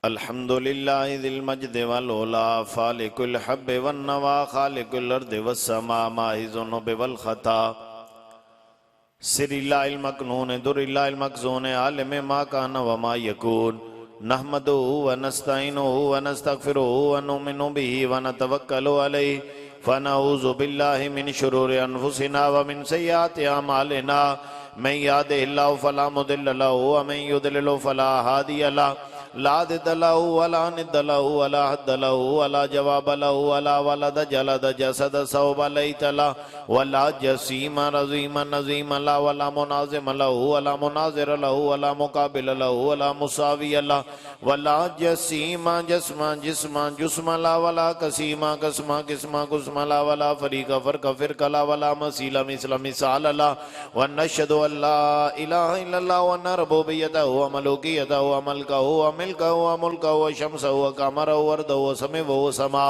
अल्हम्दुलिल्लाहि ज़िल मज्दि वल उला फालिकुल हब्बि वन नवा खालिकुल अर्दि वस्समा माहिज़ुनुबि वल खता सिरिल्लाहिल मकनून दुरिल्लाहिल मखज़ून आलिम मा कान व मा यकून नहमदुहु व नस्तईनुहु व नस्तगफिरुहु व नुमिनु बिही व नतवक्कलु अलैहि फनऊज़ु बिल्लाहि मिन शुरूरि अनफुसिना व मिन सय्यिआति अमालिना मन यहदिहिल्लाहु फला मुदिल्ल लहु व मन युद्लिलहु फला हादिय लहु ला दिद्द लहु वला निद्द लहु वला हद्द लहु वला जवाब लहु वला वलद जलद जसद सौब लैत लहु वला जसीम रज़ीम नज़ीम ला वला मुनाज़िम लहु वला मुनाज़िर लहु वला मुकाबिल लहु वला मुसावी लहु वला जसीम जस्मा जिस्मा जुस्मा ला वला कसीमा कसमा किस्मा कुस्मा ला वला फरीका फरका फिरका ला वला मसीला मिसला मिसाल ला व नशहदु अल्ला इलाहा इल्लल्लाह व नरबुबियतहु व मलूकियतहु व मल्कहु व मिल्कहु व मुल्कहु व शम्सहु व कमरहु व अर्दहु व समीअहु व समा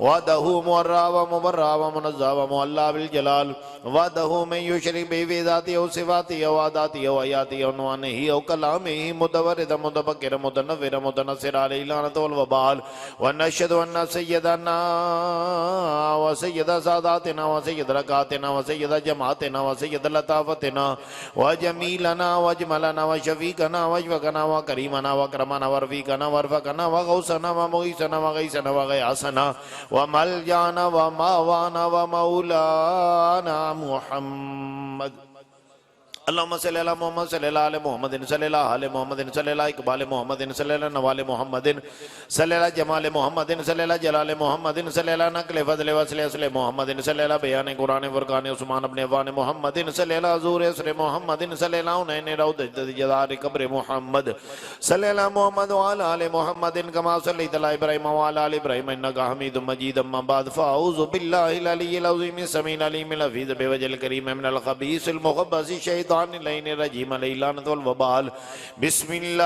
वदहु मुर्रा व मुबर्रा व मुनज़्ज़ह व मुअल्ला बिल जलाल वदहु में युशरिक बिही ज़ातिही व सिफ़ातिही व आदातिही व आयातिही व अनवानिही व कलामिही मुतवर्रिद मुतफक्किर मुतनव्विर मुतनस्सिर अलैहि लानतु वल वबाल व नशहदु अन्ना सय्यदना व सय्यद सादातिना व सय्यद रकातिना व सय्यद जमातिना व सय्यद लताफतिना व जमीलना व अजमलना व शफीकना व अशफकना व करीमना व अकरमना व रफ़ीकना व अरफ़कना व गौसना व मुगीसना व गईसना व गयासना व मलजाना व मावाना व मौलाना मुहम्मद अल्लाहुम्मा सल्लि अला मुहम्मद सल्लल्लाहु अलैहि मुहम्मदिन सल्लल्लाहु अलैहि मुहम्मदिन सल्लल्लाहु इकबाल मुहम्मदिन सल्लल्लाहु नवाले मुहम्मदिन सल्लल्लाहु जमाल मुहम्मदिन सल्लल्लाहु जलाल मुहम्मदिन सल्लल्लाहु नक़ल फज़ल वसल असल मुहम्मदिन सल्लल्लाहु बयान कुरान फुरकान उस्मान इब्न अफ़्फ़ान मुहम्मदिन सल्लल्लाहु ज़ूर असर मुहम्मदिन सल्लल्लाहु नैन रौद जदार कब्र मुहम्मद सल्लल्लाहु मुहम्मद व अला आलि मुहम्मदिन कमा सल्लैता अला इब्राहीम व अला आलि इब्राहीम इन्नका हमीदुम मजीद अम्मा बाद फ़अऊज़ु बिल्लाहिल अलिय्यिल अज़ीम समीइल अलीमिल हफ़ीज़ बिवजहिल करीम मिनल ख़बीसिल मुख़ब्बसिश शैतानिर रजीम अलैहि लानतु वल वबाल बिस्मिल्लाहिर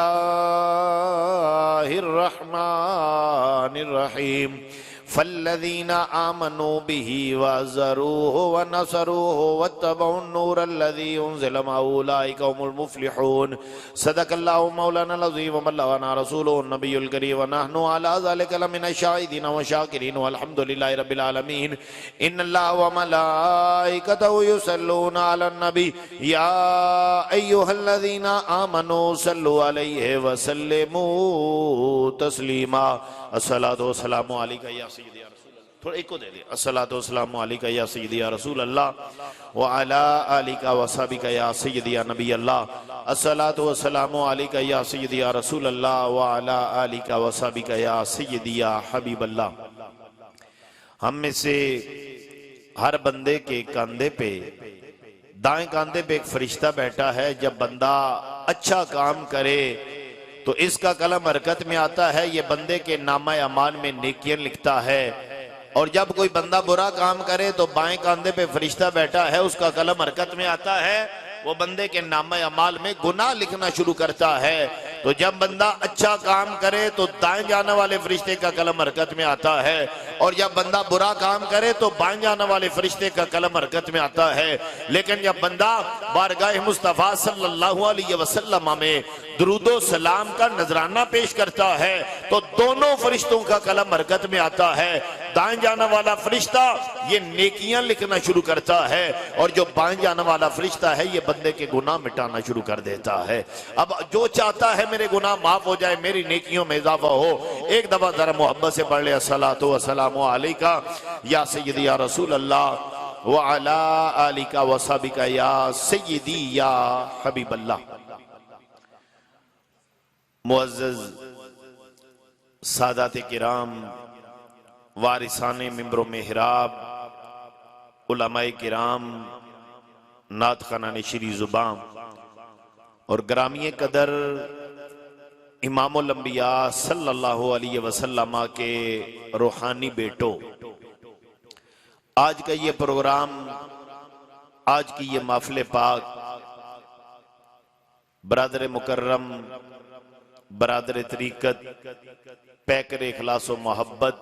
रहमानिर रहीम फल्लज़ीना आमनू बिही वअज़्ज़रूहु व नसरूहु वत्तबउन नूरल्लज़ी उन्ज़िला मअहू उलाइका हुमुल मुफ़्लिहून सदक़ल्लाहु मौलानाल अज़ीम व बल्लगना रसूलुहुन नबियुल करीम व नहनु अला ज़ालिका लमिनश शाहिदीन व शाकिरीन वल्हम्दुलिल्लाहि रब्बिल आलमीन इन्नल्लाहा व मलाइकतहु युसल्लूना अलन नबी या अय्युहल्लज़ीना आमनू सल्लु अलैहि व सल्लिमू तस्लीमा अस्सलातु वस्सलामु अलैका या सय्यदी या रसूल अल्लाह। थोड़ा एक को दे दे अस्सलातु वस्सलामु अलैका या सय्यदी या रसूल अल्लाह व अला आलिका व सहाबिका या सय्यदी या नबी अल्लाह अस्सलातु वस्सलामु अलैका या सय्यदी या रसूल अल्लाह व अला आलिका व सहाबिका या सय्यदी या हबीब अल्लाह। हम में से हर बंदे के कंधे पे दाएं कंधे पे एक फरिश्ता बैठा है। जब बंदा अच्छा काम करे तो इसका कलम हरकत में आता है, ये बंदे के नामा अमाल में नेकियां लिखता है। और जब कोई बंदा बुरा काम करे तो बाएं कंधे पे फरिश्ता बैठा है, उसका कलम हरकत में आता है, वो बंदे के नामा अमाल में गुनाह लिखना शुरू करता है। तो जब बंदा अच्छा काम करे तो दाएं जाने वाले फरिश्ते का कलम हरकत में आता है, और जब बंदा बुरा काम करे तो बाएं जाने वाले फरिश्ते का कलम हरकत में आता है। लेकिन जब बंदा बारगाह मुस्तफा सल्लल्लाहु अलैहि वसल्लम में दुरूदो सलाम का नजराना पेश करता है तो दोनों फरिश्तों का कलम हरकत में आता है। दाएं जाने वाला फरिश्ता ये नेकियां लिखना शुरू करता है, और जो बाएं जाने वाला फरिश्ता है ये बंदे के गुनाह मिटाना शुरू कर देता है। अब जो चाहता है मेरे गुनाह माफ हो जाए, मेरी नेकियों में इजाफा हो, एक दफा जरा मोहब्बत से पढ़ ले अस्सलातु वस्सलामु अलैका या सय्यदी या रसूल अल्लाह व अला आलिका व सहाबिका या सय्यदी या हबीब अल्लाह। मुअज़्ज़ज़ सादात किराम, वारिसाने मिंबर मेहराब, उलमाए किराम, नात खानाने श्री जुबान और ग्रामीय कदर इमामुल अंबिया सल्लल्लाहु अलैहि वसल्लम के रूहानी बेटों, आज का ये प्रोग्राम, आज की ये महफिल पाक बरादर मुकर्रम, बरादर तरीकत, पैकर इखलास व मोहब्बत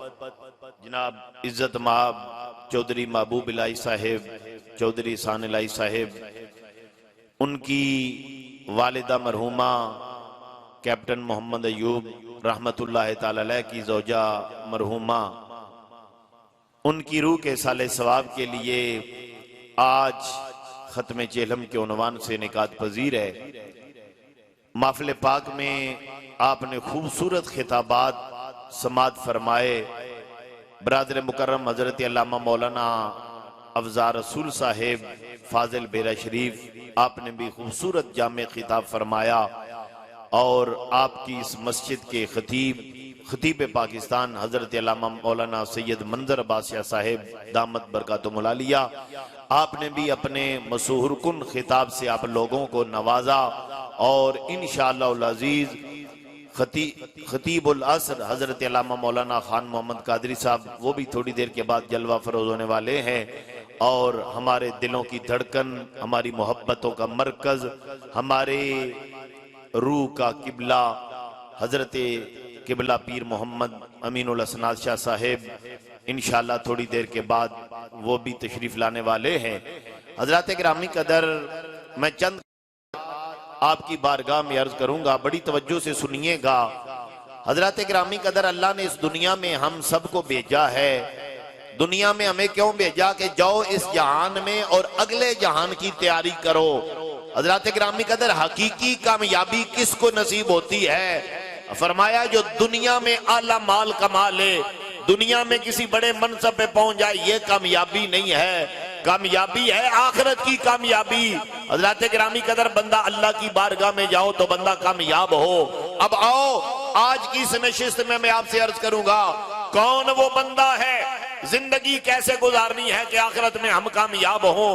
जनाब इज्जत माब चौधरी महबूब इलाही साहेब, चौधरी सान इलाही साहेब, उनकी वालिदा मरहुमा कैप्टन मोहम्मद अयूब रहमतुल्लाह ताला अलैह की ज़ौजा मरहुमा, उनकी रूह के साले सवाब के लिए आज खत्म चेलम के उन्वान से निकात पजीर है। महफिल पाक में आपने खूबसूरत खिताबात समात फरमाए। बरादर मुकर्रम हजरत अल्लामा मौलाना अफजा रसूल साहेब फाजिल बेरा शरीफ, आपने भी खूबसूरत जामे खिताब फरमाया और आपकी इस मस्जिद के खतीब पाकिस्तान हजरत अल्लामा मौलाना सैयद मंजर अब्बास शाह साहेब दामत बरकातुहुल आलिया, आपने भी अपने मशहूर कुन खिताब से आप लोगों को नवाजा और इंशाअल्लाह अजीज खतीबुल असर हजरत अल्लामा मौलाना खान मोहम्मद कादरी साहब, वो भी थोड़ी देर के बाद जलवा फरोज होने वाले हैं। और हमारे दिलों की धड़कन, हमारी मोहब्बतों का मरकज, हमारे रूह का किबला हजरत किबला पीर मोहम्मद अमीनुल असनाद शाह साहेब, इंशाअल्लाह थोड़ी देर के बाद वो भी तशरीफ लाने वाले हैं। हजरत गिरामी कदर, मैं चंद आपकी बारगाह में अर्ज करूंगा, बड़ी तवज्जो से सुनिएगा। हजरत गिरामी कदर, अल्लाह ने इस दुनिया में हम सबको भेजा है। दुनिया में हमें क्यों भेजा? कि जाओ इस जहान में और अगले जहान की तैयारी करो। हजरत गिरामी कदर, हकीकी कामयाबी किसको नसीब होती है? फरमाया जो दुनिया में आला माल कमा ले, दुनिया में किसी बड़े मनसब पे पहुंच जाए, ये कामयाबी नहीं है। कामयाबी है आखिरत की कामयाबी। हजरत गिरामी कदर, बंदा अल्लाह की बारगाह में जाओ तो बंदा कामयाब हो। अब आओ, आज की इस नशिस्त में मैं आपसे अर्ज करूंगा, कौन वो बंदा है, जिंदगी कैसे गुजारनी है कि आखिरत में हम कामयाब हो।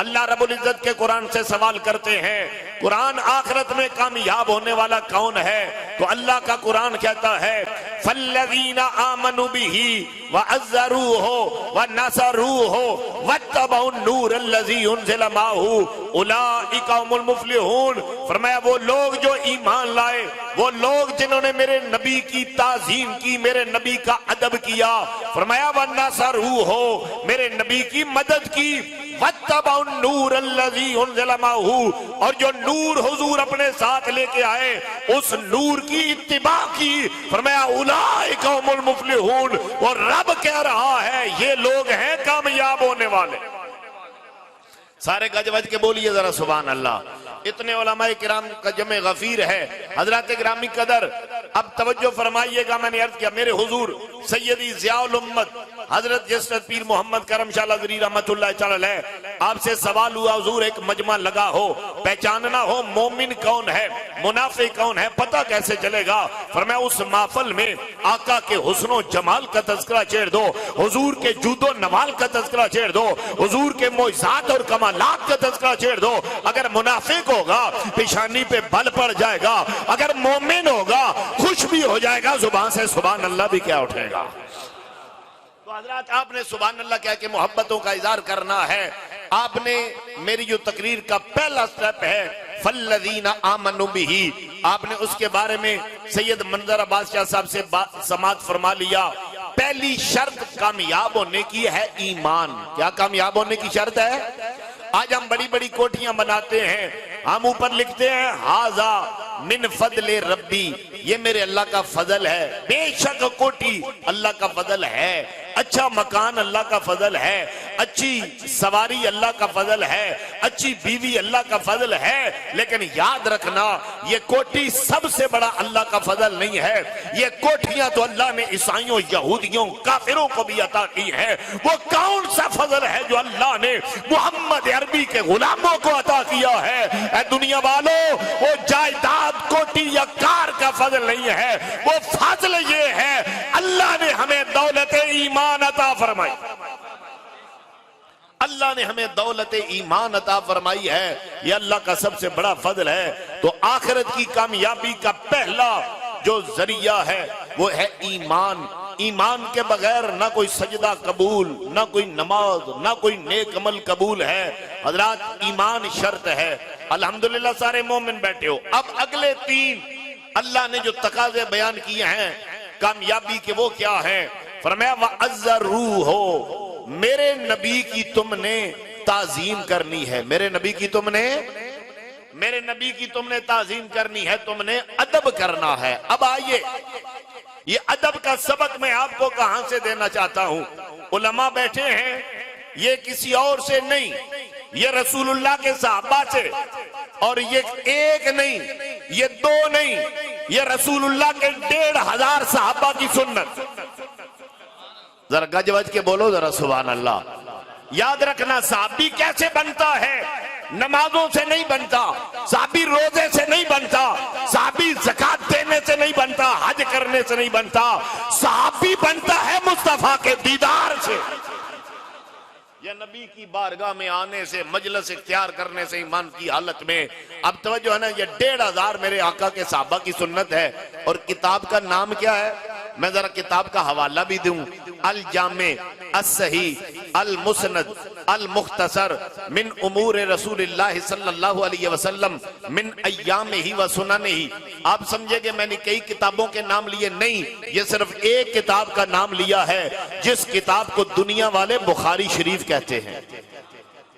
अल्लाह रब्बुल इज्जत के कुरान से सवाल करते हैं, कुरान आखिरत में कामयाब होने वाला कौन है? तो अल्लाह का कुरान कहता है, फल्लज़ीना आमनु बिही व अज़्ज़रूहु व नसरूहु वत्तबउन नूरल्लज़ी उनज़िला माहू उलाइका हुमुल मुफ़्लिहून। फरमाया वो लोग जो ईमान लाए, वो लोग जिन्होंने मेरे नबी की ताज़ीम की, मेरे नबी का अदब किया। फरमाया व नसरूहु, मेरे नबी की मदद की। वत्तबउन नूरल्लज़ी उनज़िला माहू, और जो नूर हुजूर अपने साथ लेके आए उस नूर की इत्तिबा की। फरमाया उलाइका हुमुल मुफ़्लिहून, और रब कह रहा है ये लोग हैं कामयाब होने वाले। सारे गज बज के बोलिए जरा सुभान अल्लाह। इतने उलमाए किराम का जमे गफीर है। हजरत गिरामी कदर, अब तवज्जो फरमाइएगा, मैंने अर्ज किया मेरे हुजूर सैयदी ज़ियाउल उम्मत हजरत जसरत पीर मोहम्मद करम शाह लज़री रहमतुल्लाह ताला अलैह, आपसे सवाल हुआ हुजूर एक मजमा लगा हो, पहचानना हो मोमिन कौन है, मुनाफिक कौन है, पता कैसे चलेगा? फरमाया उस महफिल में आका के हुस्नो जमाल का तज़किरा छेड़ दो, हुजूर के जूदो नवाल का तज़किरा छेड़ दो, हुजूर के मोइज़ात और कमालात का तज़किरा छेड़ दो। अगर मुनाफिक होगा पेशानी पे बल पड़ जाएगा, अगर मोमिन होगा खुश भी हो जाएगा, जुबान से सुभान अल्लाह भी क्या उठेगा। तो हजरत आपने सुभान अल्लाह कह के मोहब्बतों का इज़हार करना है। आपने मेरी जो तकरीर का पहला स्टेप है फल्लज़ीना आमनु बिही, आपने उसके बारे में सैयद मंजर अब्बास शाह साहब से समात फरमा लिया। पहली शर्त कामयाब होने की है ईमान। क्या कामयाब होने की शर्त है? आज हम बड़ी बड़ी कोठियां बनाते हैं, हम ऊपर लिखते हैं हाजा मिन फजले रब्बी, ये मेरे अल्लाह का फजल है। बेशक कोठी अल्लाह का फजल है, अच्छा मकान अल्लाह का फजल है, अच्छी सवारी अल्लाह का फजल है, अच्छी बीवी अल्लाह का फजल है। लेकिन याद रखना ये कोठी सबसे बड़ा अल्लाह का फजल नहीं है। ये कोठियां तो अल्लाह ने ईसाइयों, यहूदियों, काफिरों को भी अता की है। वो कौन सा फजल है जो अल्लाह ने मोहम्मद अरबी के गुलामों को अता किया है? ऐ दुनिया वालों, वो जायदाद, कोठी या कार का फजल नहीं है, वो फजल ये है अल्लाह ने हमें दौलत ईमान अता फरमाई। अल्लाह ने हमें दौलत ईमान अता फरमाई है, ये अल्लाह का सबसे बड़ा फजल है। तो आखिरत की कामयाबी का पहला जो जरिया है वो है ईमान। ईमान के बगैर ना कोई सजदा कबूल, ना कोई नमाज, ना कोई नेक अमल कबूल है। हजरात ईमान शर्त है। अल्हम्दुलिल्लाह सारे मोमिन बैठे हो। अब अगले तीन अल्लाह ने जो तकाजे बयान किए हैं कामयाबी के, वो क्या है? फरमाया वअज़्ज़रूहु, मेरे नबी की तुमने ताजीम करनी है। मेरे नबी की तुमने, मेरे नबी की तुमने ताजीम करनी है, तुमने अदब करना है। अब आइए, ये अदब का सबक मैं आपको कहां से देना चाहता हूं। उलमा बैठे हैं, ये किसी और से नहीं, ये रसूलुल्लाह के सहाबा से, और ये एक नहीं, ये दो नहीं, ये रसूलुल्लाह के 1500 सहाबा की सुन्नत। जरा गज वज के बोलो जरा सुभान अल्लाह। याद रखना, साहबी कैसे बनता है? नमाजों से नहीं बनता, साहबी रोजे से नहीं बनता, साहबी ज़कात देने से नहीं बनता, हज करने से नहीं बनता, साहबी बनता है मुस्तफा के दीदार से, या नबी की बारगाह में आने से, मजलिस इख्तियार करने से, ईमान की हालत में। अब तवज्जो है ना, ये 1500 मेरे आका के साहबा की सुन्नत है। और किताब का नाम क्या है? मैं जरा किताब का हवाला भी दूं। अल जामे अस्सही अल मुस्नद अल मुख्तसर मिन उमूर रसूलिल्लाह सल्लल्लाहु अलैहि वसल्लम मिन अय्यामिही व सुननिही। आप समझेंगे मैंने कई किताबों के नाम लिए, नहीं, ये सिर्फ एक किताब का नाम लिया है, जिस किताब को दुनिया वाले बुखारी शरीफ कहते हैं।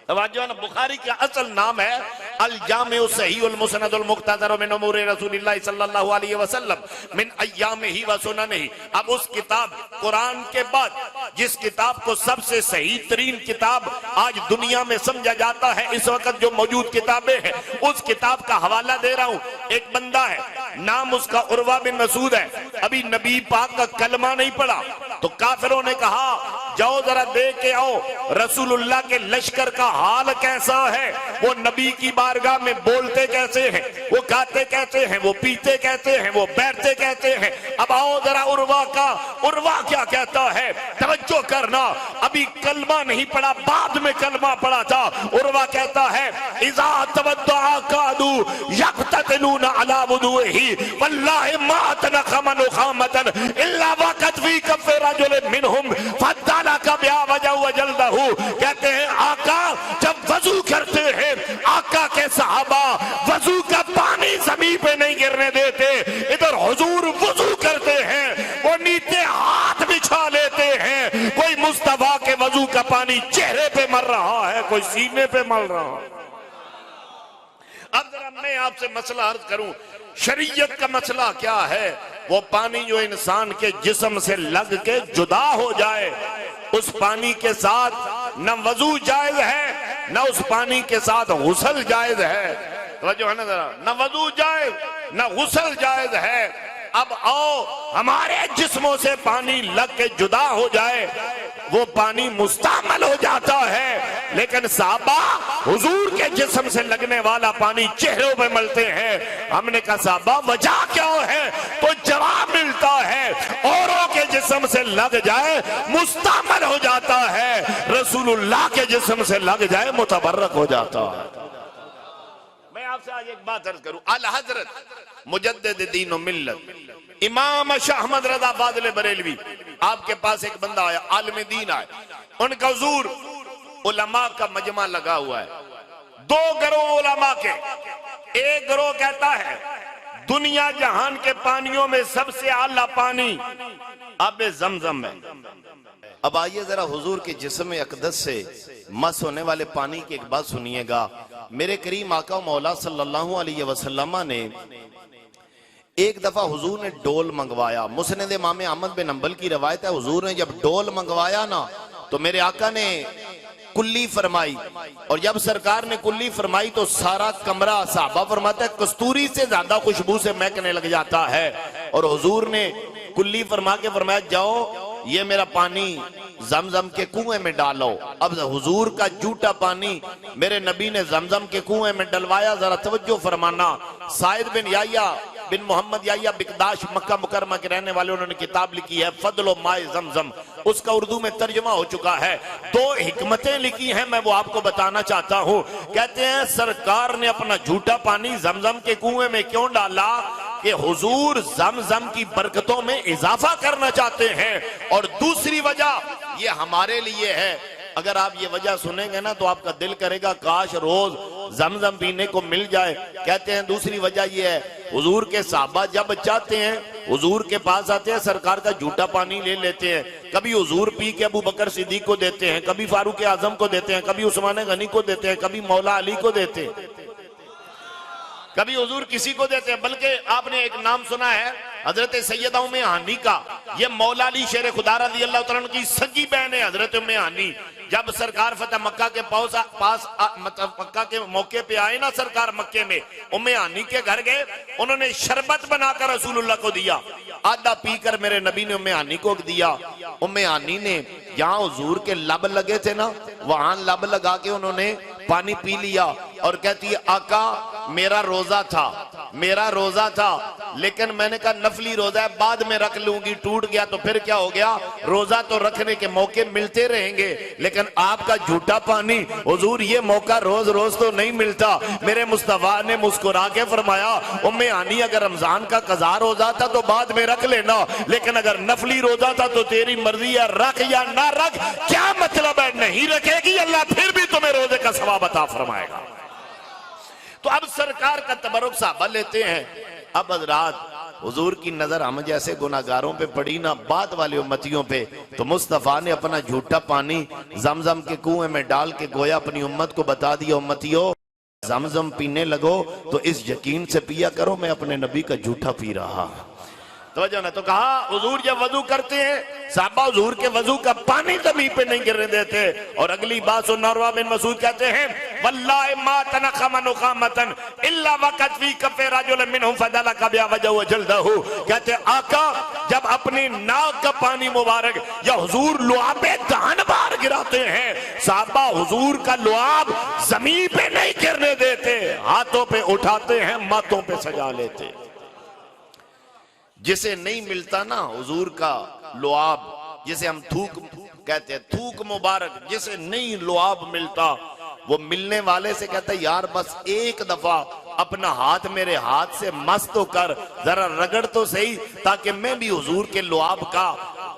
बुखारी का असल नाम है अल जामे सही उल मुस्नद उल मुख्तसर मिन उमूर रसूलिल्लाह सल्लल्लाहु अलैहि वसल्लम मिन अय्यामिही व सुननिही। अब उस किताब, कुरान के बाद जिस किताब को सबसे सही तरीन किताब आज दुनिया में समझा जाता है, इस वक्त जो मौजूद किताबें हैं, उस किताब का हवाला दे रहा हूं। एक बंदा है, नाम उसका उर्वा बिन मसूद है, अभी नबी पाक का कलमा नहीं पढ़ा, तो काफिरों ने कहा जाओ जरा देख के आओ रसूलुल्लाह के लश्कर का हाल कैसा है, वो नबी की बारगाह में बोलते कैसे हैं, वो खाते कैसे हैं, वो पीते कैसे हैं, वो बैठते कैसे हैं। अब आओ जरा उर्वा क्या कहता है, तवज्जो करना। अभी कलमा नहीं पढ़ा, बाद में कलमा पढ़ा था। उर्वा कहता है इज़ा तवद्दअ कादू यक़तलूना अला वुदूही वल्लाहि मा तनखमन खामतन इल्ला वक़त फी कफ़ रजुल मिनहुम फद्दला का ब्या वजह वजलदहू। कहते हैं आका जब वजू करते हैं, आका के सहाबा वजू का पानी जमीन पे नहीं गिरने देते, इधर हुजूर वजू करते हैं, वो नीचे हाथ बिछा लेते हैं। कोई मुस्तफा के वजू का पानी चेहरे पे मर रहा है, कोई सीने पे मर रहा है। अब जरा मैं आपसे मसला अर्ज करूं, शरीयत का मसला क्या है? वो पानी जो इंसान के जिस्म से लग के जुदा हो जाए, उस पानी के साथ न वजू जायज है, न उस पानी के साथ गुस्ल जायज है। तो जो है ना जरा, न वजू जायज न गुस्ल जायज है। अब आओ हमारे जिस्मों से पानी लग के जुदा हो जाए, वो पानी मुस्तअमल हो जाता है, लेकिन साहबा हुजूर के जिस्म से लगने वाला पानी चेहरों पे मलते हैं। हमने कहा साहबा वजह क्या है? तो जवाब मिलता है औरों के जिस्म से लग जाए मुस्तअमल हो जाता है, रसूलुल्लाह के जिस्म से लग जाए मुतबर्रक हो जाता है। मैं आपसे आज एक बात अर्ज करूं, अल हजरत मुजद्दिद दीन व मिल्लत इमाम शाह अहमद रजा फाज़िल बरेलवी, आपके पास एक बंदा आया, आलिम दीन आया, उनका हुजूर उलमा का मजमा लगा हुआ है, दो गिरोह उलमा के। एक गिरोह कहता है दुनिया जहान के पानियों में सबसे आला पानी आबे ज़मज़म है। अब आइए जरा हुजूर के जिस्म अक़दस से मस होने वाले पानी की एक बात सुनिएगा। मेरे करीम आका मौला सल्लल्लाहु अलैहि वसल्लम ने एक दफा हुजूर ने डोल मंगवाया। मुस्नद इमाम अहमद बिन हंबल की रवायत है, हुजूर ने जब डोल मंगवाया ना, तो मेरे आका ने कुल्ली फरमाई, और जब सरकार ने कुल्ली फरमाई तो सारा कमरा, साहबा फरमाता है, कस्तूरी से ज्यादा खुशबू से महकने लग जाता है। और हुजूर ने कुल्ली फरमा के फरमाया जाओ ये मेरा पानी जमजम के कुएं में डालो। अब हुजूर का जूठा पानी मेरे नबी ने जमजम के कुएं में डलवाया। जरा तवज्जो फरमाना, साइद बिन याया बिन मोहम्मद याया बिकदाश मक्का मुकरमा के रहने वाले, उन्होंने किताब लिखी है फदलो माए जमजम, उसका उर्दू में तर्जुमा हो चुका है। दो हिकमतें लिखी हैं, मैं वो आपको बताना चाहता हूँ। कहते हैं सरकार ने अपना झूठा पानी जमजम के कुएं में क्यों डाला कि हुजूर जमजम की बरकतों में इजाफा करना चाहते हैं। और दूसरी वजह ये हमारे लिए है, अगर आप ये वजह सुनेंगे ना तो आपका दिल करेगा काश रोज जमजम पीने को मिल जाए। कहते हैं दूसरी वजह ये है, हुजूर के साहबा जब चाहते हैं हुजूर के पास आते हैं, सरकार का झूठा पानी ले लेते हैं। कभी हुजूर पी के अबू बकर सिद्दीक को देते हैं, कभी फारूक आजम को देते हैं, कभी उस्मान गनी को देते हैं, कभी मौला अली को देते हैं। कभी हुजूर किसी को देते हैं। बल्कि आपने एक नाम सुना है हजरत सैयदा उम्मे हानी का, ये मौला अली शेर खुदा रज़ी अल्लाह तआला की सगी बहन है हजरत उम्मे हानी। जब सरकार फतेह मक्का के पास मतलब मक्का के मौके पे आए ना सरकार मक्के में, उम्मे हानी के घर गए, उन्होंने शरबत बनाकर रसूलुल्लाह को दिया। आधा पीकर मेरे नबी ने उम्मे हानी को दिया। उम्मे हानी ने जहां हुजूर के लब लगे थे ना, वहां लब लगा के उन्होंने पानी पी लिया और कहती है आका मेरा रोजा था, लेकिन मैंने कहा नफली रोजा है, बाद में रख लूंगी, टूट गया तो फिर क्या हो गया, रोजा तो रखने के मौके मिलते रहेंगे, लेकिन आपका झूठा पानी हुजूर ये मौका रोज रोज तो नहीं मिलता। मेरे मुस्तफा ने मुस्कुरा के फरमाया उम्मे हानी अगर रमजान का कज़ा रोजा था तो बाद में रख लेना, लेकिन अगर नफली रोजा था तो तेरी मर्जी है, रख या ना रख, क्या मतलब है, नहीं रखेगी अल्लाह फिर भी तुम्हें रोजे का सवाब अता फरमाएगा। तो अब सरकार का तबरुक साहबा लेते हैं। अब हजरात हुजूर की नजर हम जैसे गुनाहगारों पे पड़ी ना, बाद वाले उम्मतियों पे, तो मुस्तफा ने अपना झूठा पानी जमजम के कुएं में डाल के गोया अपनी उम्मत को बता दिया, उम्मतियों जमजम पीने लगो तो इस यकीन से पिया करो मैं अपने नबी का झूठा पी रहा। तो कहा हुजूर जब वजू करते हैं साहबा हुजूर के वजू का पानी जमीन पे नहीं गिरने देते। और अगली बात सुनना, उर्वा बिन मसूद कहते हैं वल्लाहि मा तनखम नुखामतन इल्ला वक़त फी कफ़े रजुल मिनहुम फदला कबिया वजहु जल्दहु। कहते आका जब अपनी नाक का पानी मुबारक या हुजूर लुआबे दान बार गिराते हैं, साहबा हुजूर का लुआब जमीन पे नहीं गिरने देते, हाथों पे उठाते हैं, माथों पे सजा लेते। जिसे नहीं मिलता ना हुजूर का लुआब, जिसे हम थूक कहते हैं, थूक मुबारक, जिसे नहीं लुआब मिलता, वो मिलने वाले से कहता है यार बस एक दफा अपना हाथ मेरे हाथ से मस्त होकर जरा रगड़ तो सही, ताकि मैं भी हुजूर के लुआब का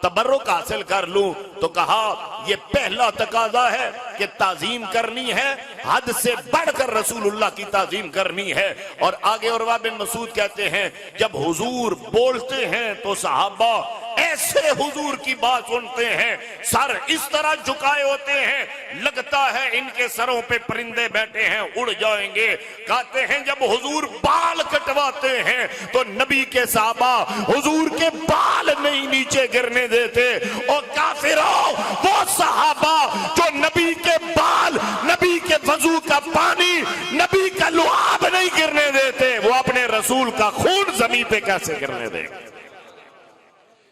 तबर्रुक हासिल कर लूं। तो कहा ये पहला तकाजा है कि ताजीम करनी है, हद से बढ़कर रसूलुल्लाह की ताजीम करनी है। और आगे उर्वा बिन मसूद कहते हैं जब हुजूर बोलते हैं तो सहाबा ऐसे हुजूर की बात सुनते हैं, सर इस तरह झुकाए होते हैं, लगता है इनके सरों पे परिंदे बैठे हैं, उड़ जाएंगे। कहते हैं जब हुजूर बाल कटवाते हैं तो नबी के सहाबा हुजूर के बाल नहीं नीचे गिरने देते। और काफिरों वो सहाबा जो नबी के बाल, नबी के वजू का पानी, नबी का लुआब नहीं गिरने देते, वो अपने रसूल का खून जमीन पे कैसे गिरने देंगे।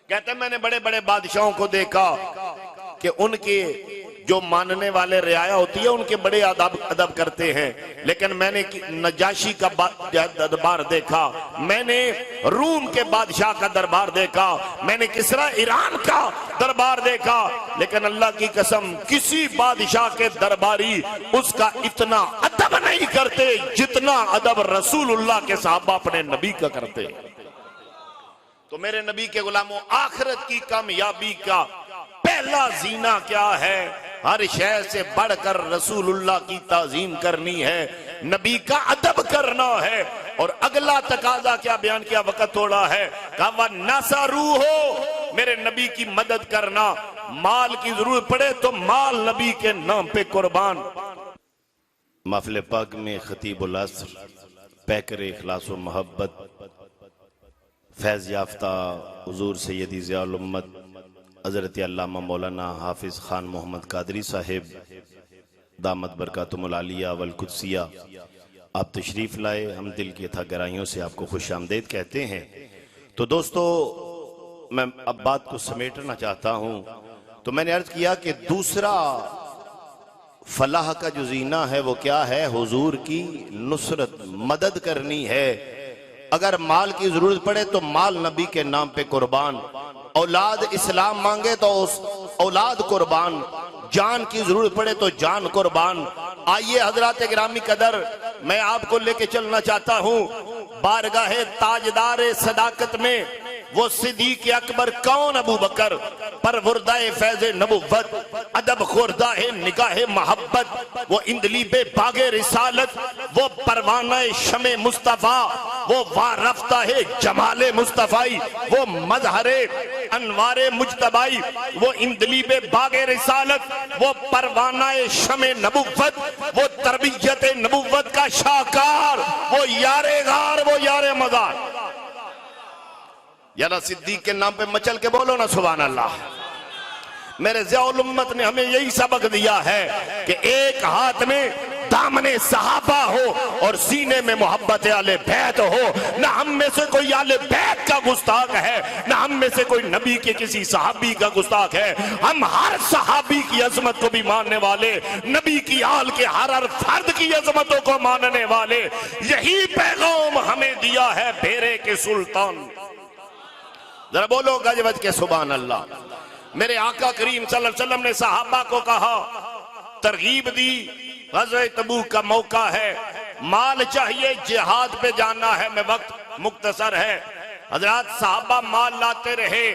कहते हैं मैंने बड़े बड़े बादशाहों को देखा कि उनके जो मानने वाले रियाया होती है उनके बड़े अदब करते हैं, लेकिन मैंने नजाशी का दरबार देखा, मैंने रूम के बादशाह का दरबार देखा, मैंने किसरा ईरान का दरबार देखा, लेकिन अल्लाह की कसम किसी बादशाह के दरबारी उसका इतना अदब नहीं करते जितना अदब रसूलुल्लाह के साहबा अपने नबी का करते। तो मेरे नबी के गुलामों, आखिरत की कामयाबी का पहला जीना क्या है? हर शय से बढ़कर रसूलुल्लाह की ताजीम करनी है, नबी का अदब करना है। और अगला तकाजा क्या बयान किया, वक्त थोड़ा है, कहा नसरू हो, मेरे नबी की मदद करना, माल की जरूरत पड़े तो माल नबी के नाम पे कुर्बान। महफिल पाक में खतीबुल असर पैकर इखलास व मोहब्बत फैज़ याफ्ता हुजूर सैयदी ज़ियाउल उम्मत हज़रत अल्लामा मौलाना हाफिज़ खान मोहम्मद कादरी साहिब दामत बरकातुहुल आलिया वल कुद्सिया आप तशरीफ़ लाए, हम दिल की अथाह गहराइयों से आपको खुश आमदीद कहते हैं। तो दोस्तों मैं अब बात को समेटना चाहता हूँ। तो मैंने अर्ज किया कि दूसरा फलाह का जो जीना है वो क्या है? हुजूर की नुसरत, मदद करनी है। अगर माल की जरूरत पड़े तो माल नबी के नाम पे कुर्बान, औलाद इस्लाम मांगे तो उस औलाद कुर्बान, जान की जरूरत पड़े तो जान कुर्बान। आइए हजरात गिरामी कदर, मैं आपको लेके चलना चाहता हूँ बारगाहे ताजदार सदाकत में। वो सिद्दीक़ अकबर कौन? अबू बकर, परवरदाए फैज़े नबुव्वत, अदब खुर्दाए निगाहे मोहब्बत, वो इंदलीबे बागे रिसालत, वो परवानाए शमे मुस्तफा, वो वारफ्ता है जमाले मुस्तफाई, वो मजहरे अनवारे मुजतबाई, वो इंदलीबे बागे रिसालत, वो परवानाए शमे नबुव्वत, वो तरबियत नबुव्वत का शाहकार, वो यारे गार, वो यारे मजार। यारा सिद्दीक के नाम पे मचल के बोलो ना सुभान अल्लाह। मेरे ज़ियाउल उम्मत ने हमें यही सबक दिया है कि एक हाथ में दामने सहाबा हो और सीने में मोहब्बत आले बैत हो। ना हम में से कोई आले बैत का गुस्ताख है, ना हम में से कोई नबी के किसी सहाबी का गुस्ताख है। हम हर सहाबी की अजमत को भी मानने वाले, नबी की आल के हर फर्द की अजमतों को मानने वाले। यही पैगाम हमें दिया है भेरे के सुल्तान। जरा बोलो गजवत के सुभान अल्लाह। मेरे आका करीम सल्लल्लाहु अलैहि वसल्लम ने सहाबा को कहा, तरगीब दी, ग़ज़वे तबूक का मौका है, माल चाहिए, जिहाद पे जाना है, मैं वक्त मुख्तसर है। हजरत साहबा माल लाते रहे।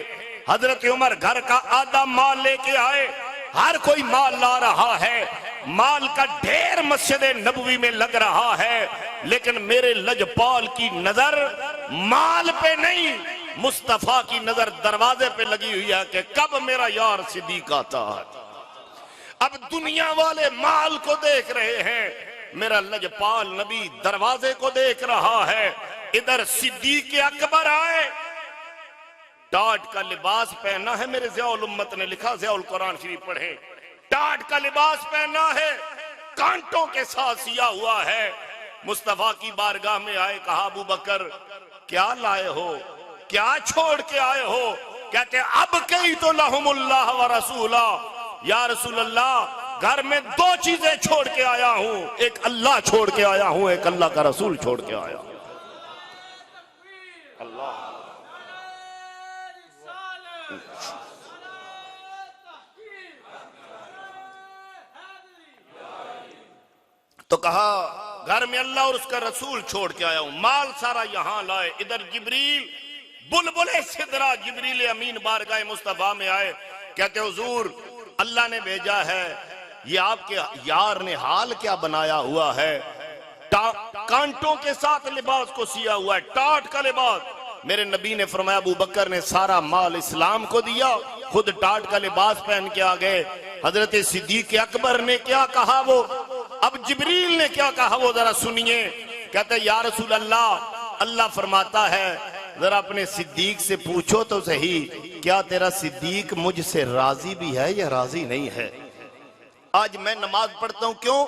हजरत उमर घर का आधा माल लेके आए। हर कोई माल ला रहा है, माल का ढेर मस्जिद नबवी में लग रहा है, लेकिन मेरे लजपाल की नजर माल पे नहीं, मुस्तफा की नजर दरवाजे पे लगी हुई है कि कब मेरा यार सिद्दीक आता है। अब दुनिया वाले माल को देख रहे हैं, मेरा लजपाल नबी दरवाजे को देख रहा है। इधर सिद्दीक अकबर आए, टाट का लिबास पहना है। मेरे ज़ियाउल उम्मत ने लिखा, ज़ियाउल कुरान शरीफ पढ़े, टाट का लिबास पहना है, कांटों के साथ सिया हुआ है। मुस्तफा की बारगाह में आए, कहा अबू बकर क्या लाए हो, क्या छोड़ के आए हो? कहते अब कई तो लहुमुल्लाह व रसूला, या रसूल अल्लाह घर में दो चीजें छोड़ के आया हूं, एक अल्लाह छोड़ के आया हूं, एक अल्लाह का रसूल छोड़ के आया हूं। अल्लाह तो कहा घर में अल्लाह और उसका रसूल छोड़ के आया हूं, माल सारा यहां लाए। इधर जिब्रील बुलबुले सिदरा जिब्रील अमीन बारगाह मुस्तफा में आए, कहते हुजूर अल्लाह ने भेजा है, ये आपके यार ने हाल क्या बनाया हुआ है, कांटों के साथ लिबास को सिया हुआ है, टाट का लिबास। मेरे नबी ने फरमाया अबू बकर ने सारा माल इस्लाम को दिया, खुद टाट का लिबास पहन के आ गए। हजरत सिद्दीक अकबर ने क्या कहा, वो अब जिब्रील ने क्या कहा वो जरा सुनिए। कहते या रसूल अल्लाह, अल्लाह फरमाता है जरा अपने सिद्दीक से पूछो तो सही, क्या तेरा सिद्दीक मुझसे राजी भी है या राजी नहीं है? आज मैं नमाज पढ़ता हूं, क्यों?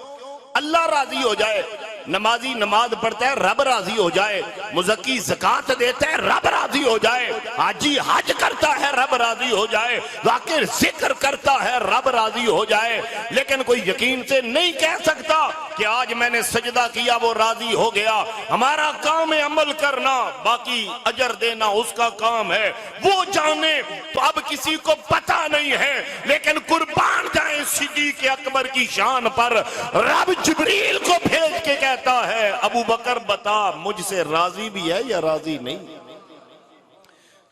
अल्लाह राजी हो जाए। नमाजी नमाज पढ़ता है, रब राजी हो जाए। मुज़क्की ज़कात देता है, रब राजी हो जाए। हाजी हज करता है, रब राजी हो जाए। वाकिर जिक्र करता है, रब राजी हो जाए। लेकिन कोई यकीन से नहीं कह सकता कि आज मैंने सजदा किया वो राजी हो गया। हमारा काम है अमल करना, बाकी अजर देना उसका काम है, वो जाने। तो अब किसी को पता नहीं है, लेकिन कुर्बान जाए सिद्दीक अकबर की शान पर। रब जिब्रील को भेज के कहता है अबू बकर बता मुझसे राजी भी है या राजी नहीं?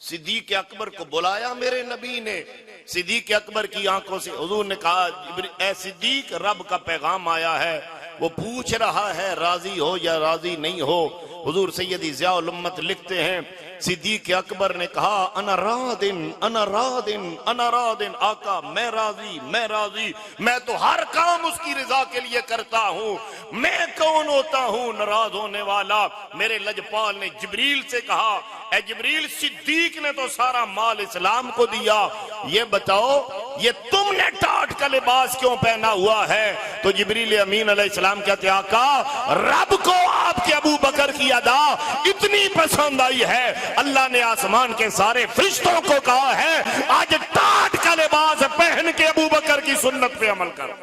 सिद्दीक अकबर को बुलाया मेरे नबी ने। सिद्दीक अकबर की आंखों से हुजूर ने कहा, ए सिद्दीक रब का पैगाम आया है, वो पूछ रहा है राजी हो या राजी नहीं हो। हुजूर सैयदी ज़ियाउल उम्मत लिखते हैं, सिद्दीक अकबर ने कहा अना रादिन अना रादिन अना रादिन, आका मैं राजी मैं राजी, मैं तो हर काम उसकी रजा के लिए करता हूँ। मैं कौन होता हूँ नाराज होने वाला? मेरे लजपाल ने जिब्रील से कहा, ए जिब्रील सिद्दीक ने तो सारा माल इस्लाम को दिया, ये बताओ ये तुमने टाट का लिबास क्यों पहना हुआ है? तो जिब्रील अमीन अलैहिस्सलाम कहते आका रब को आपके अबू बकर की अदा इतनी पसंद आई है, अल्लाह ने आसमान के सारे फरिश्तों को कहा है आज टाट का लिबास पहन के अबू बकर की सुन्नत पे अमल कर।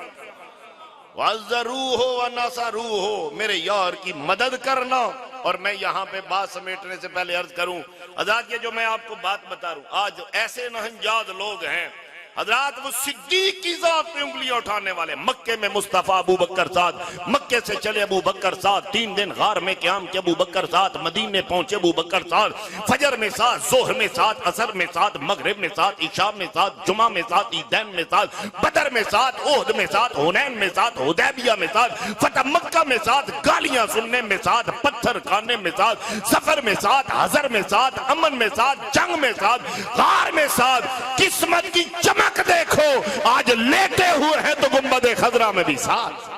वज़रू हो व नसरू हो, मेरे यार की मदद करना। और मैं यहाँ पे बात समेटने से पहले अर्ज करूं, आजाद ये जो मैं आपको बात बता रहा हूं, आज ऐसे नहंजाद लोग हैं हजरात वो सिद्दीक की जात पे उंगलियां उठाने वाले, मक्के में मुस्तफा अबू बकर साद, मक्के से चले अबू बकर साद, 3 दिन गार में क़याम के अबू बकर साद, मदीने पहुंचे अबू बकर साद, फजर में साथ, जोहर में साथ, असर में साथ, मगरिब में साथ, इशा में साथ, जुमा में साथ, ईदैन में साथ, बदर में साथ, ओहद में साथ, हुनैन में साथ, हुदैबिया में साथ, फतह मक्का में साथ, गालियां सुनने में साथ, पत्थर खाने में साथ, सफर में साथ, हजर में साथ, अमन में साथ, जंग में साथ, गार में साथ। किस्मत की चमक देखो, आज लेटे हुए हैं तो गुंबदे खजरा में भी साथ।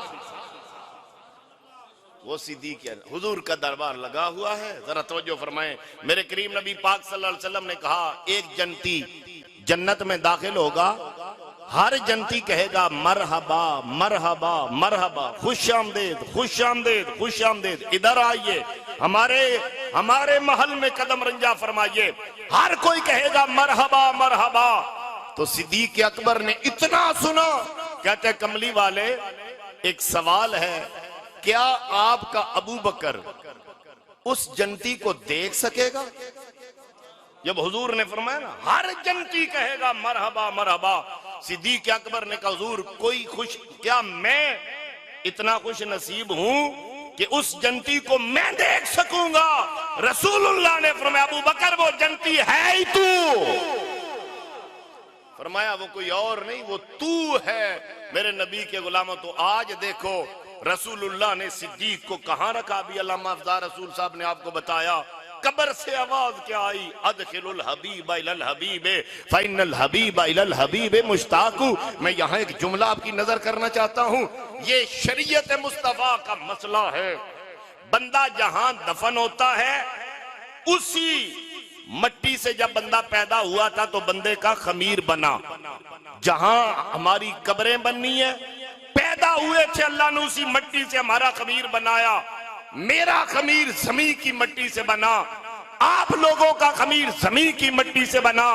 वो सिद्दीक हुजूर का दरबार लगा हुआ है। जरा तवज्जो फरमाएं, मेरे करीम नबी पाक सल्लल्लाहु अलैहि वसल्लम ने कहा, एक जन्नती जन्नत में दाखिल होगा, हर जन्नती कहेगा मरहबा मरहबा मरहबा, खुश आमदेद खुश आमदेद खुश आमदेद, इधर आइए, हमारे महल में कदम रंजा फरमाइए। हर कोई कहेगा मरहबा मरहबा। तो सिद्दीक अकबर ने इतना सुना, कहते कमली वाले, एक सवाल है, क्या आपका अबू बकर उस जन्नती को देख सकेगा? जब हुजूर ने फरमाया ना, हर जन्नती कहेगा मरहबा मरहबा, सिद्दीक अकबर ने कहा, हुजूर कोई खुश, क्या मैं इतना खुश नसीब हूं कि उस जन्नती को मैं देख सकूंगा? रसूलुल्लाह ने फरमाया, अबू बकर वो जन्नती है ही तू। फरमाया वो कोई और नहीं, वो तू है मेरे नबी के गुलामों। तो आज देखो रसूलुल्लाह ने सिद्दीक को कहां रखा? भी अल्लामा अफज़ाल रसूल साहब ने आपको बताया, कब्र से आवाज क्या आई, अदखिलुल हबीब इलल हबीब फइन्नल हबीब इलल हबीब मुश्ताकू। मैं यहाँ एक जुमला आपकी नजर करना चाहता हूँ, ये शरीयत मुस्तफा का मसला है। बंदा जहां दफन होता है, उसी मट्टी से जब बंदा पैदा हुआ था तो बंदे का खमीर बना। जहां हमारी कब्रें बननी है, पैदा हुए थे अल्लाह ने उसी मट्टी से हमारा खमीर बनाया। मेरा खमीर जमीन की मट्टी से बना, आप लोगों का खमीर जमीन की मट्टी से बना,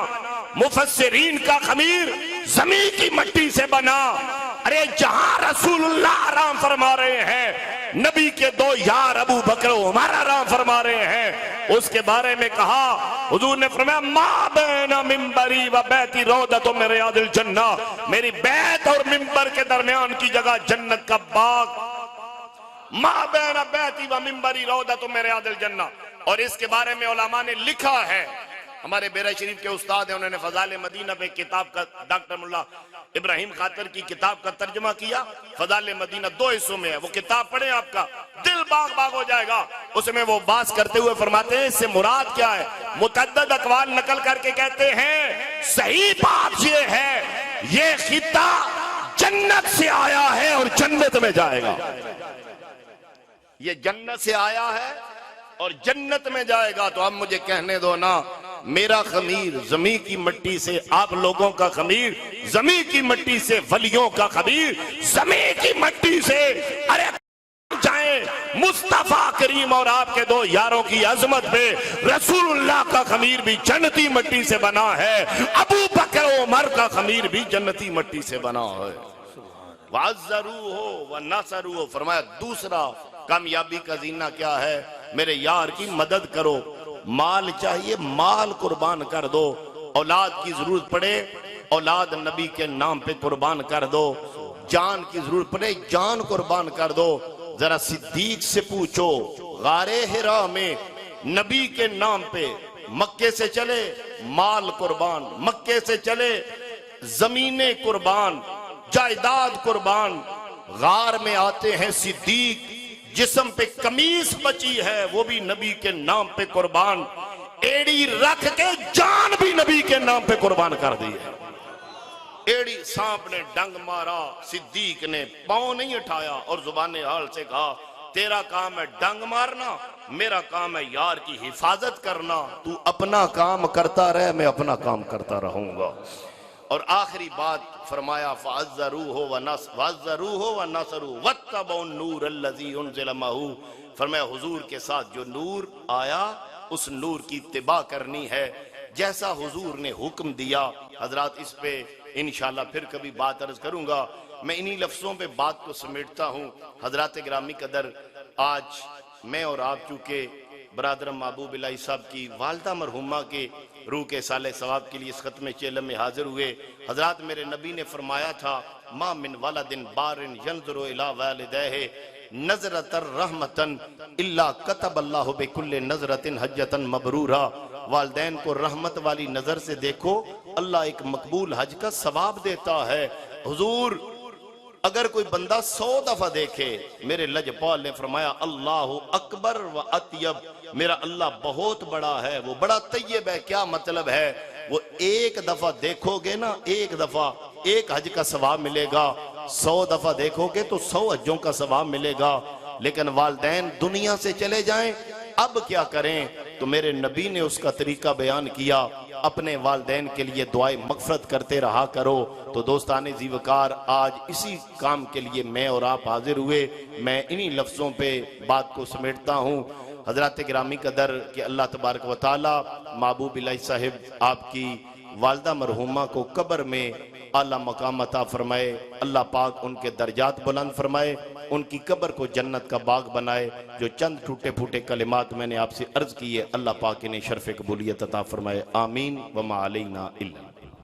मुफस्सिरीन का खमीर जमीन की मट्टी से बना। अरे जहां रसूलुल्लाह आराम फरमा रहे हैं, नबी के 2 यार अबू बकर उमर आराम फरमा रहे हैं, उसके बारे में कहा, हुजूर ने फरमाया, मा बैना मिंबरी व बैती रौदतुम मिन रियादिल जन्ना, मेरी बैत और मिंबर के दरमियान की जगह जन्नत का बाग। मा बैना बैती व मिंबरी रौदतुम मिन रियादिल जन्ना। और इसके बारे में उलमा ने लिखा है, हमारे बेरा शरीफ के उस्ताद हैं, उन्होंने फजाइल मदीना पे किताब का, डॉक्टर मुल्ला इब्राहिम खातर की किताब का तर्जुमा किया। फजाइल मदीना 2 हिस्सों में है, वो किताब पढ़े आपका दिल बाग बाग हो जाएगा। उसमें वो बात करते हुए फरमाते हैं, इससे मुराद क्या है? मुतअद्दिद अक़वाल नकल करके कहते हैं, सही बात ये है, ये खित्ता जन्नत से आया है और जन्नत में जाएगा। ये जन्नत से आया है और जन्नत में जाएगा। तो अब मुझे कहने दो ना, मेरा खमीर जमीन की मिट्टी से, आप लोगों का खमीर जमीन की मिट्टी से, वलियों का खमीर जमीन की मिट्टी से। अरे जाए मुस्तफा करीम और आपके 2 यारों की अजमत पे, रसूलुल्लाह का खमीर भी जन्नती मिट्टी से बना है, अबू बकर उमर का खमीर भी जन्नती मिट्टी से बना है। वअज़्ज़रू हो व नसरू हो। फरमाया दूसरा कामयाबी का जीना क्या है? मेरे यार की मदद करो। माल चाहिए, माल कुर्बान कर दो। औलाद की जरूरत पड़े, औलाद नबी के नाम पे कुर्बान कर दो। जान की जरूरत पड़े, जान कुर्बान कर दो। जरा सिद्दीक से पूछो, गारे हिरा में नबी के नाम पे मक्के से चले माल कुर्बान, मक्के से चले जमीने कुर्बान, जायदाद कुर्बान। गार में आते हैं सिद्दीक, जिस्म पे कमीज बची है वो भी नबी के नाम पे कुर्बान, एड़ी रख के जान भी नबी के नाम पे कुर्बान कर दी है। एड़ी सांप ने डंग मारा, सिद्दीक ने पांव नहीं उठाया और जुबाने हाल से कहा, तेरा काम है डंग मारना, मेरा काम है यार की हिफाजत करना। तू अपना काम करता रहे, मैं अपना काम करता रहूंगा। और आखिरी बात फरमाया, फ़अज़्ज़रूहु व नसरू वत्तबउन नूर अल्लज़ी उनज़िला महू। फरमाया हुजूर के साथ जो नूर आया, उस नूर की इत्तिबा करनी है, जैसा हुजूर ने हुक्म दिया। हजरात, इस पे इंशाअल्लाह फिर कभी बात अर्ज करूंगा। मैं इन्हीं लफ्जों पे बात को समेटता हूँ। हजरात गिरामी कदर, आज मैं और आप चूंकि बरादर महबूब इलाही साहब की वालदा मरहुमा के रूह के साले सवाब के लिए इस खत्म चेलम में हाजिर हुए। हजरात मेरे नबी ने फरमाया था, मा मिन वालदिन बारिन यंजुरु इला वालिदैहि नजरतर रहमतन इल्ला कतब अल्लाहु बिकुल्लि नजरतिन हज्जतन मबरूरा। वालदैन को रहमत वाली नजर से देखो, अल्लाह एक मकबूल हज का सवाब देता है। हुजूर अगर कोई बंदा 100 दफा देखे, मेरे लजपाल ने फरमाया अल्लाह अकबर व अतयब, मेरा अल्लाह बहुत बड़ा है, वो बड़ा तैयब है। क्या मतलब है? वो एक दफा देखोगे ना, एक दफा एक हज का सवाब मिलेगा, 100 दफा देखोगे तो 100 हजों का सवाब मिलेगा। लेकिन वालदैन दुनिया से चले जाएं, अब क्या करें? तो मेरे नबी ने उसका तरीका बयान किया, अपने वालदैन के लिए दुआए मगफरत करते रहा करो। तो दोस्ताने जीवकार, आज इसी काम के लिए मैं और आप हाजिर हुए। मैं इन्हीं लफ्ज़ों पे बात को समेटता हूँ। हजरत गिरामी कदर कि अल्लाह तबारक व तआला महबूब इलाही साहिब आपकी वालदा मरहुमा को कब्र में आला मकाम अता फरमाए। अल्लाह पाक उनके दर्जात बुलंद फरमाए, उनकी कब्र को जन्नत का बाग बनाए। जो चंद टूटे फूटे कलिमात मैंने आपसे अर्ज किए, अल्लाह पाक इन्हें शर्फ कबूलियत अता फरमाए। आमीन व मा अलैना इल्ला।